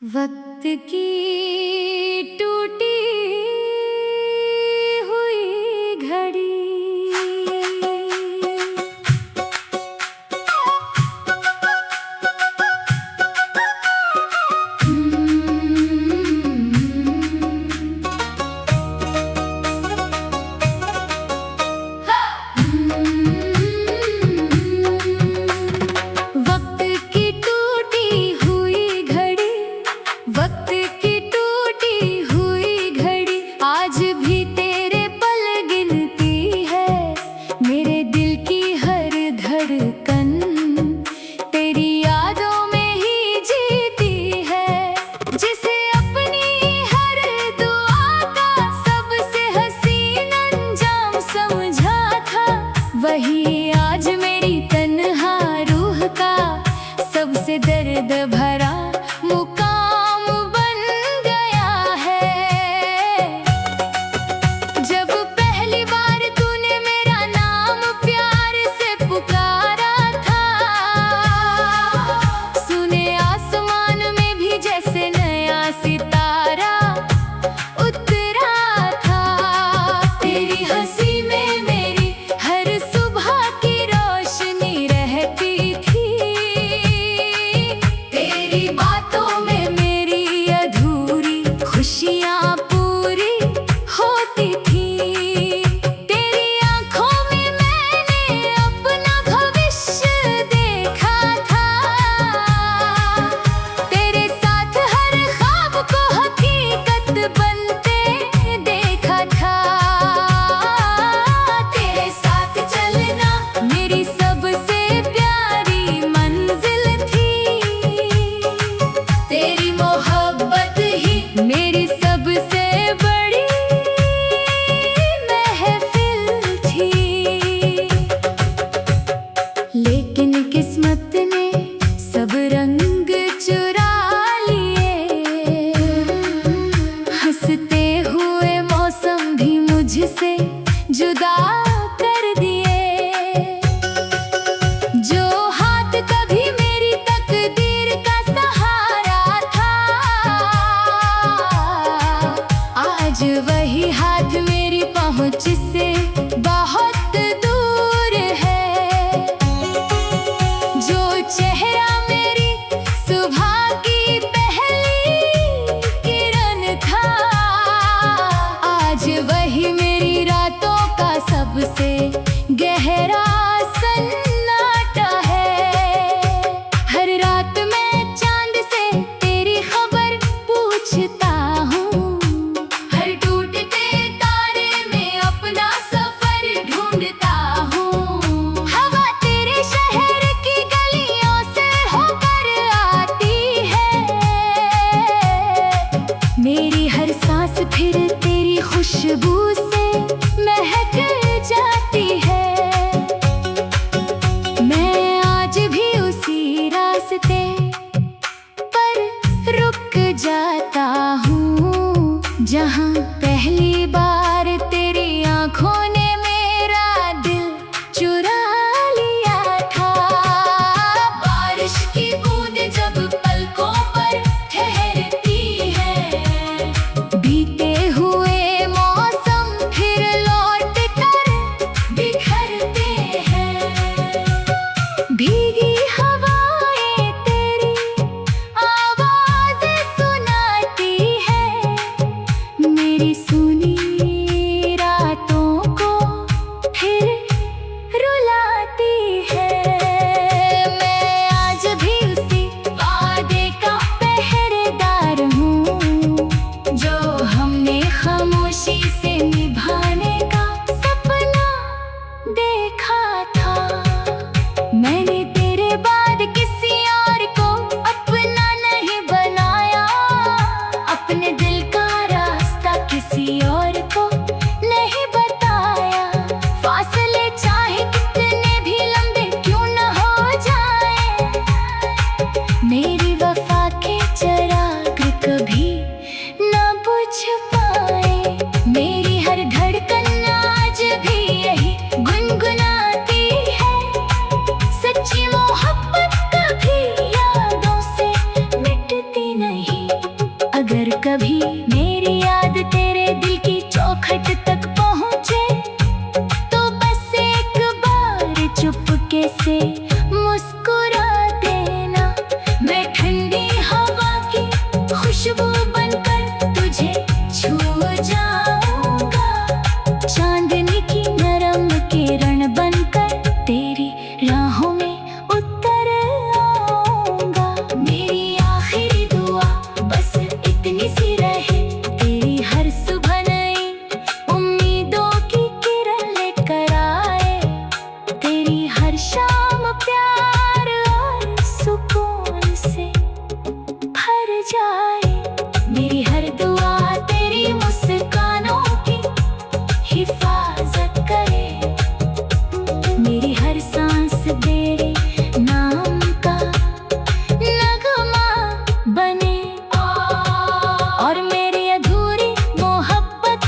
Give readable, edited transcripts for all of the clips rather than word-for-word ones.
वक्त की टूटी हुई घड़ी वक्त की टूटी हुई घड़ी, वक्त की टूटी हुई घड़ी आज भी तेरे पल गिनती है। मेरे दिल की हर धड़कन तेरी यादों में ही जीती है। जिसे अपनी हर दुआ का सबसे हसीन अंजाम समझा था, वही आज मेरी तन्हा रूह का सबसे दर्द भरा मुकाम बन गया है। जब पहली बार तूने मेरा नाम प्यार से पुकारा था, सुने आसमान में भी जैसे नया सितारा उतरा था। तेरी हंसी में मेरी हर सुबह की रोशनी रहती थी। तेरी बातों में मेरी अधूरी खुशियाँ पूरी होती थी। तेरी आँखों में मैंने अपना भविष्य देखा था। तेरे साथ हर ख्वाब को हकीकत बनते देखा था। तेरे साथ चलना मेरी सबसे प्यारी मंजिल थी। तेरी मोहब्बत ही मेरी सबसे बड़ी महफिल थी। लेकिन किस्मत ने सब रंग चुरा लिए। हंसते हुए मौसम भी मुझसे जुदा कर दिए। जो हाथ कभी मेरी तकदीर का सहारा था, आज वही हाथ मेरी पहुंच से बहुत दूर है। जो चेहरा मेरी सुबह की पहली किरण था, आज वही मेरी रातों का सबसे गहरा सन्नाटा है। हर रात मैं चांद से तेरी खबर पूछता हूँ। हर टूटते तारे में अपना सफर ढूंढता हूँ। हवा तेरे शहर की गलियों से होकर आती है। मेरी हर सांस फिर तेरी खुशबू से महक जाती है। मैं आज भी उसी रास्ते पर रुक जाता हूँ, जहाँ पहली बार तेरी आँखों ने मेरा दिल चुरा लिया था। बारिश की बूंद जब पलकों पर ठहरती है, बीते हुए मौसम फिर लौट कर बिखरते हैं। भीगी हवाएं तेरी आवाज़ सुनाती है। मेरी सुनी कभी मेरी याद तेरे दिल की चौखट तक पहुँचे तो बस एक बार चुपके से मुस्कुरा देना। मैं ठंडी हवा की खुशबू बनकर तुझे छू जाऊंगा, चांदनी की नरम किरण बनकर तेरी राहों में उतर आऊंगा। मेरी आखिरी दुआ बस इतनी सी रहे, तेरी हर सुबह नई उम्मीदों की किरण लेकर आए, तेरी हर शाम प्यार और सुकून से भर जाए। मेरी हर दुआ तेरी मुस्कानों की हिफाजत करे, मेरी हर सांस तेरे नाम का नगमा बने, और मेरी अधूरी मोहब्बत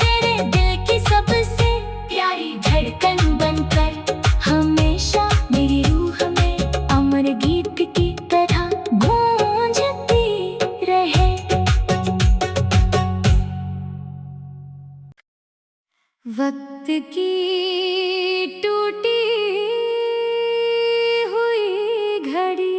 तेरे दिल की सबसे प्यारी धड़कन बनकर हमेशा मेरी रूह में अमर गीत की तरह गूंजती रहे। वक्त की टूटी हुई घड़ी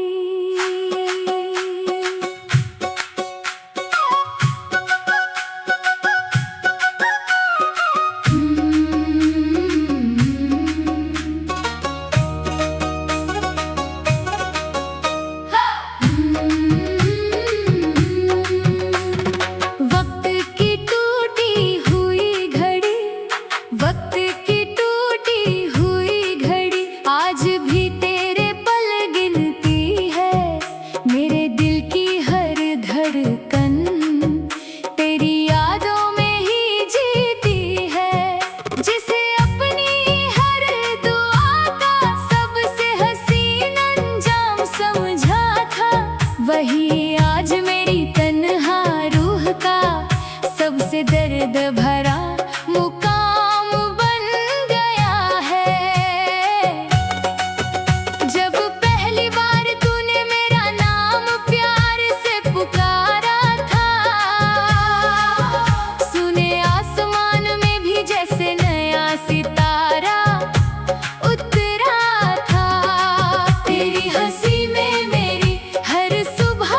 वक्त की टूटी हुई घड़ी, वक्त की टूटी हुई घड़ी आज भी तेरे पल गिनती है। मेरे दिल की हर धड़कन तेरी यादों में ही जीती है। जिसे अपनी हर दुआ का सबसे हसीन अंजाम समझा था, वही आज मेरी तन्हा रूह का सबसे दर्द भरा मुकाम बन गया है। जब पहली बार तूने मेरा नाम प्यार से पुकारा था, सुने आसमान में भी जैसे नया सितारा उतरा था। तेरी हंसी में मेरी हर सुबह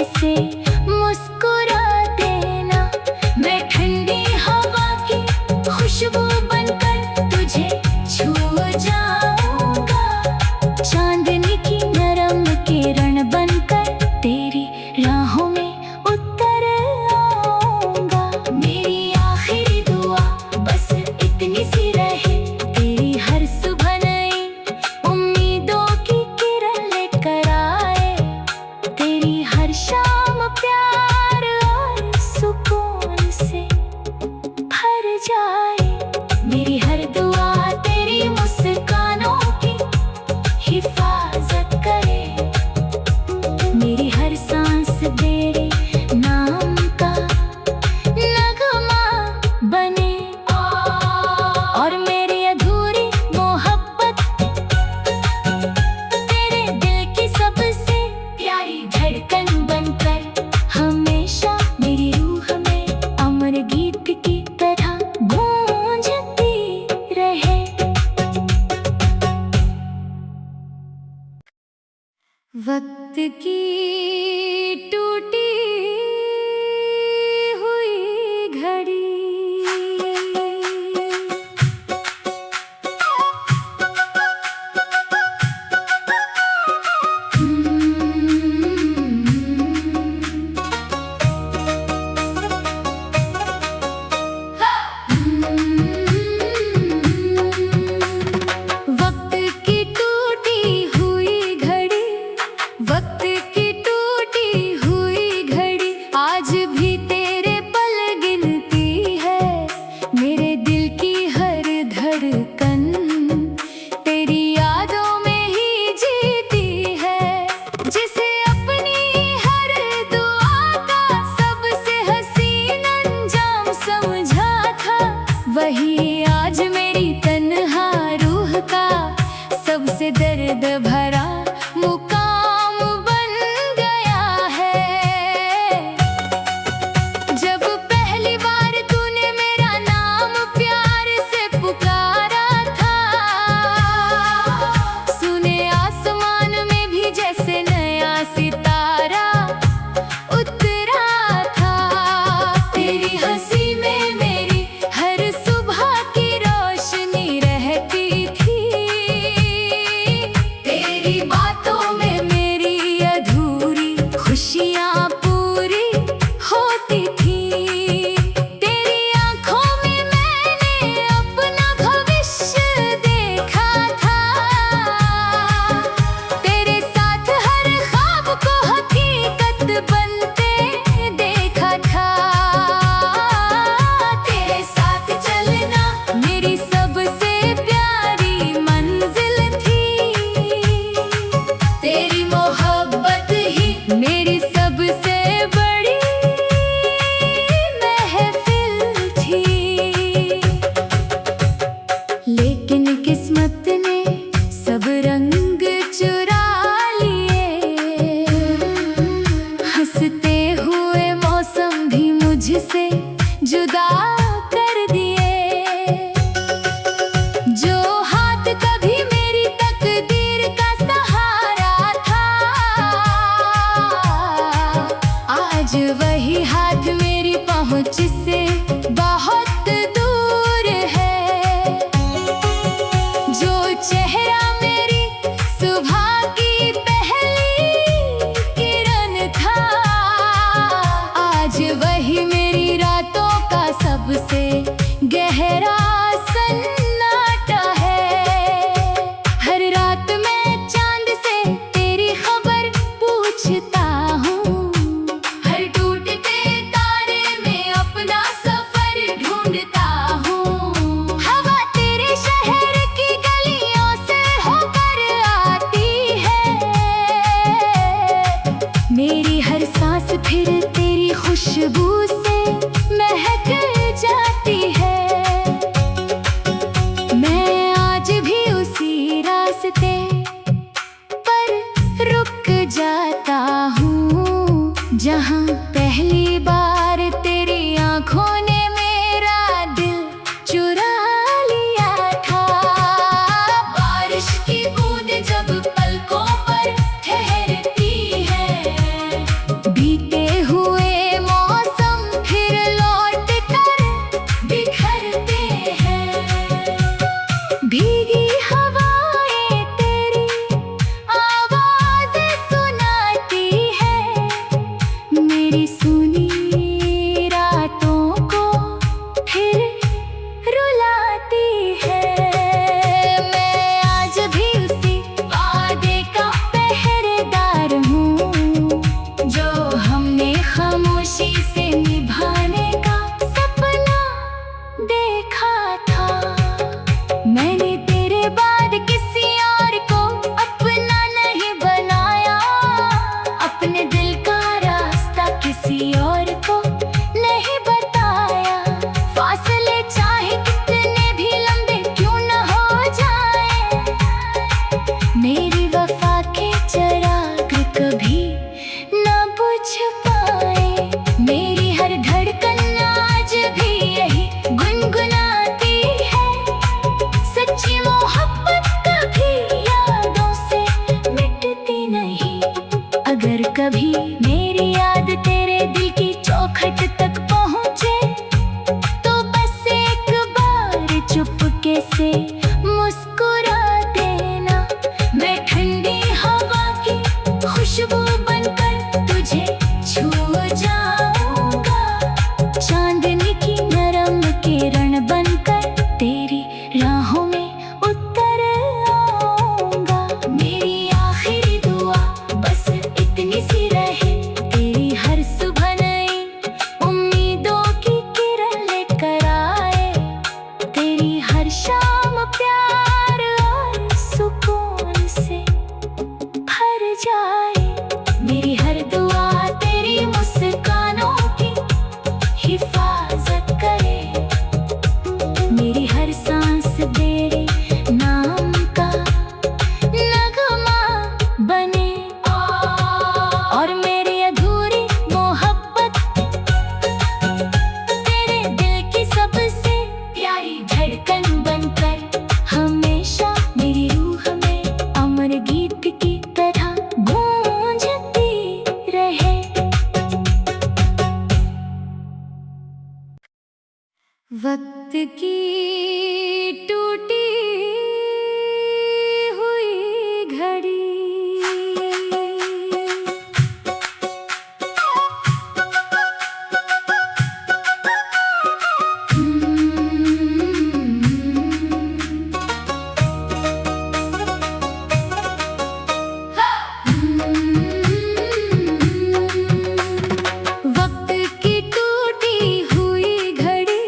से मुस्कुरा देना। मैं ठंडी हवा की खुशबू बनकर तुझे छू जाऊंगा। चांदनी की नरम किरण बनकर तेरी राहों में उतर आऊंगा। मेरी आखिरी दुआ बस इतनी सी रहे, तेरी हर सुबह नई उम्मीदों की किरण लेकर आए। तेरी हर शाम प्यार और सुकून से भर जाए। मेरी हर दुआ तेरी मुस्कानों की हिफाजत करे। मेरी हर सांस तेरे नाम का नगमा बने। और मेरी अधूरी मोहब्बत तेरे दिल की सबसे प्यारी धड़कन बनकर हमेशा मेरी रूह में अमर गीत की तरह गूंजती रहे। वक्त की टूटी हुई घड़ी वक्त की टूटी हुई घड़ी, वक्त की टूटी हुई घड़ी आज भी तेरे पल गिनती है। मेरे दिल की हर धड़कन तेरी यादों में ही जीती है। जिसे अपनी हर दुआ का सबसे हसीन अंजाम समझा था, वही आज मेरी तन्हा रूह का सबसे दर्द भरा मुकाम बन गया है। जब पहली बार तूने मेरा नाम प्यार से पुकारा था, सुने आसमान में भी जैसे नया सितारा उतरा था। तेरी हंसी में मेरी हर सुबह की रोशनी रहती थी। तेरी बातों में मेरी अधूरी खुशियाँ पूरी होती थी। तेरी आंखों में मैंने अपना भविष्य देखा था। तेरे साथ हर ख्वाब को हकीकत बनते देखा था। तेरे साथ चलना मेरी सबसे प्यारी मंजिल थी। तेरी मोहब्बत ही मेरी सबसे बड़ी महफिल थी। लेकिन किस्मत ने सब रंग चुरा लिए। हंसते हुए मौसम भी मुझसे जुदा कर दिए। जो हाथ कभी मेरी तकदीर का सहारा था, आज वही हाथ मेरी पहुंच से बहुत दूर है। जो चेहरा मेरी सुबह की पहली किरण था, आज वही मेरी रातों का सबसे गहरा सन्नाटा है। हर रात मैं चांद से तेरी खबर पूछता हूँ। हर टूटते तारे में अपना सफर ढूंढता हूँ। हवा तेरे शहर की गलियों से होकर आती है। मेरी हर सांस फिर तेरी खुशबू से महक जाती है। मैं आज भी उसी रास्ते पर रुक जाता हूँ, जहाँ पहली बार तेरी आंखों ने मेरा दिल चुरा लिया था। बारिश की बूंद जब पलकों पर ठहरती है, अगर कभी मेरी याद तेरे दिल की चौखट तक पहुँचे तो बस एक बार चुपके से मुस्कुरा देना। मैं ठंडी हवा की खुशबू बनकर तुझे छू जाऊंगा, चांदनी की नरम किरण बनकर तेरी राहों में उतर आऊंगा। मेरी आखिरी दुआ बस इतनी सी रहे, तेरी हर सुबह नई उम्मीदों की किरण लेकर आए, तेरी हर शाम प्यार और सुकून से भर जाए। मेरी हर दुआ तेरी मुस्कानों की हिफाजत करे, मेरी हर सांस तेरे नाम का नगमा बने, और मेरी अधूरी मोहब्बत तेरे दिल की सबसे प्यारी धड़कन बनकर हमेशा मेरी रूह में अमर गीत की तरह गूंजती रहे। वक्त की टूटी हुई घड़ी वक्त की टूटी हुई घड़ी,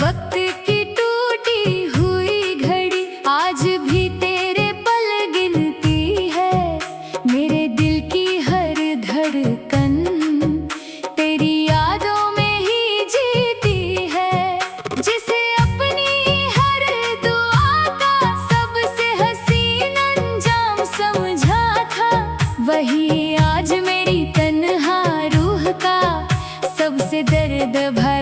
वक्त की टूटी हुई घड़ी, आज भी तेरे पल गिनती है। मेरे दिल की हर धड़कन तेरी यादों में ही जीती है। जिसे अपनी हर दुआ का सबसे हसीन अंजाम समझा था, वही आज मेरी तन्हा रूह का सबसे दर्द भरा